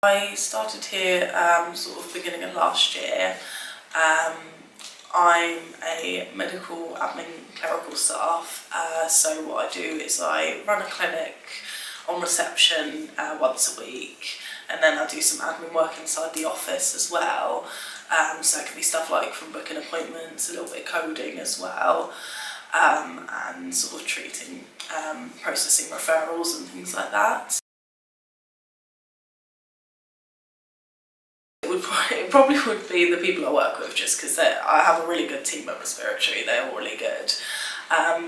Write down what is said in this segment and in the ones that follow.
I started here sort of beginning of last year. I'm a medical admin clerical staff, so what I do is I run a clinic on reception once a week, and then I do some admin work inside the office as well. So it can be stuff like from booking appointments, a little bit of coding as well, and sort of treating, processing referrals and things like that. It probably would be the people I work with, just because I have a really good team at Respiratory. They're all really good,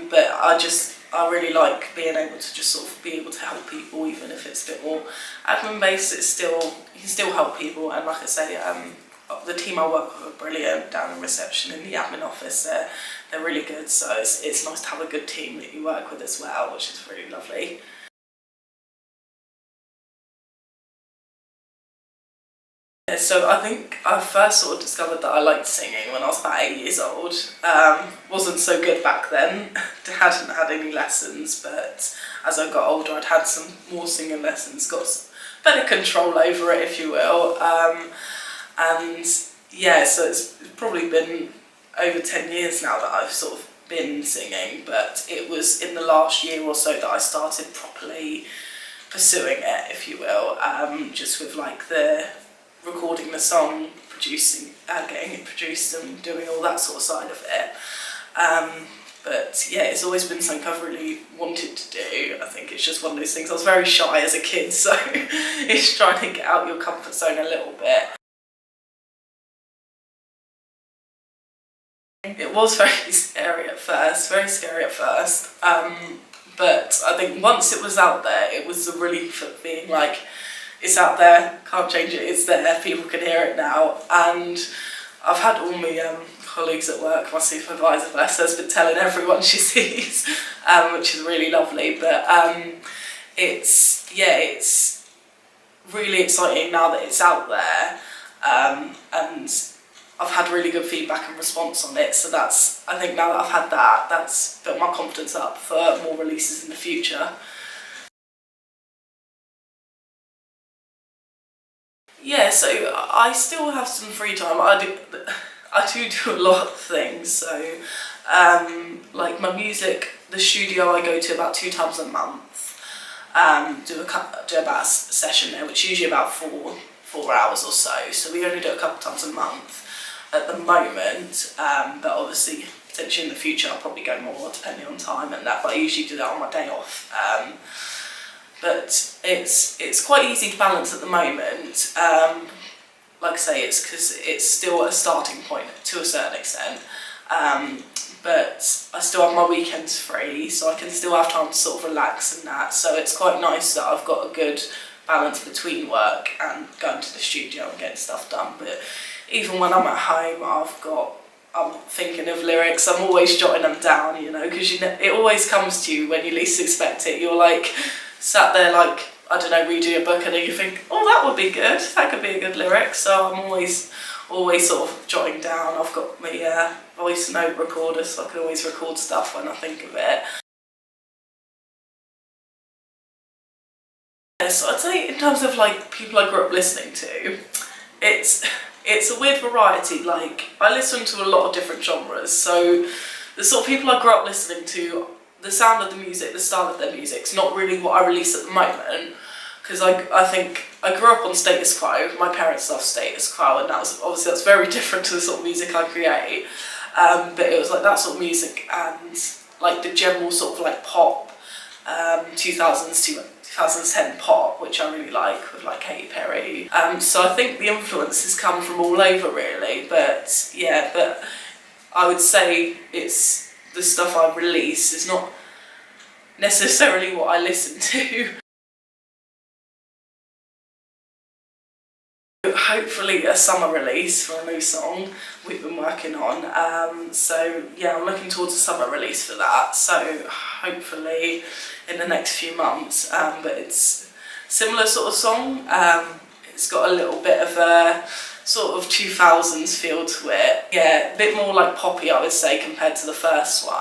but I really like being able to just sort of be able to help people, even if it's a bit more admin based. You can still help people, and like I say, the team I work with are brilliant down in reception in the admin office. They're really good, so it's nice to have a good team that you work with as well, which is really lovely. So I think I first sort of discovered that I liked singing when I was about 8 years old. Wasn't so good back then, hadn't had any lessons, but as I got older I'd had some more singing lessons, got better control over it, if you will. And yeah, so it's probably been over 10 years now that I've sort of been singing, but it was in the last year or so that I started properly pursuing it, if you will, just with like the recording the song, producing, getting it produced and doing all that sort of side of it. But yeah, it's always been something I've really wanted to do. I think it's just one of those things. I was very shy as a kid, so it's trying to get out your comfort zone a little bit. It was very scary at first, but I think once it was out there, it was a relief of being like, it's out there, can't change it, it's there, people can hear it now. And I've had all my colleagues at work, my supervisor, bless her, has been telling everyone she sees, which is really lovely. But it's really exciting now that it's out there, and I've had really good feedback and response on it, so I think now that I've had that, that's built my confidence up for more releases in the future. Yeah, so I still have some free time. I do a lot of things. So, like my music, the studio I go to about 2 times a month. Do about a session there, which is usually about four hours or so. So we only do it a couple times a month at the moment. But obviously, potentially in the future, I'll probably go more depending on time and that. But I usually do that on my day off. But it's quite easy to balance at the moment. Like I say, it's because it's still a starting point to a certain extent. But I still have my weekends free, so I can still have time to sort of relax and that. So it's quite nice that I've got a good balance between work and going to the studio and getting stuff done. But even when I'm at home, I'm thinking of lyrics. I'm always jotting them down, you know, because it always comes to you when you least expect it. You're like sat there like, I don't know, reading a book, and then you think, oh, that would be good, that could be a good lyric. So I'm always sort of jotting down. I've got my voice note recorder, so I can always record stuff when I think of it. So I'd say in terms of like people I grew up listening to, it's a weird variety. Like I listen to a lot of different genres, so the sort of people I grew up listening to, the sound of the music, the style of their music's not really what I release at the moment, because I think I grew up on Status Quo. My parents loved Status Quo, and that's very different to the sort of music I create. But it was like that sort of music and like the general sort of like pop, 2000s to 2010 pop, which I really like, with like Katy Perry. So I think the influences come from all over really, but yeah, but I would say it's the stuff I release is not necessarily what I listen to. Hopefully a summer release for a new song we've been working on. So yeah, I'm looking towards a summer release for that. So hopefully in the next few months. But it's a similar sort of song. It's got a little bit of a sort of 2000s feel to it. Yeah, a bit more like poppy, I would say, compared to the first one.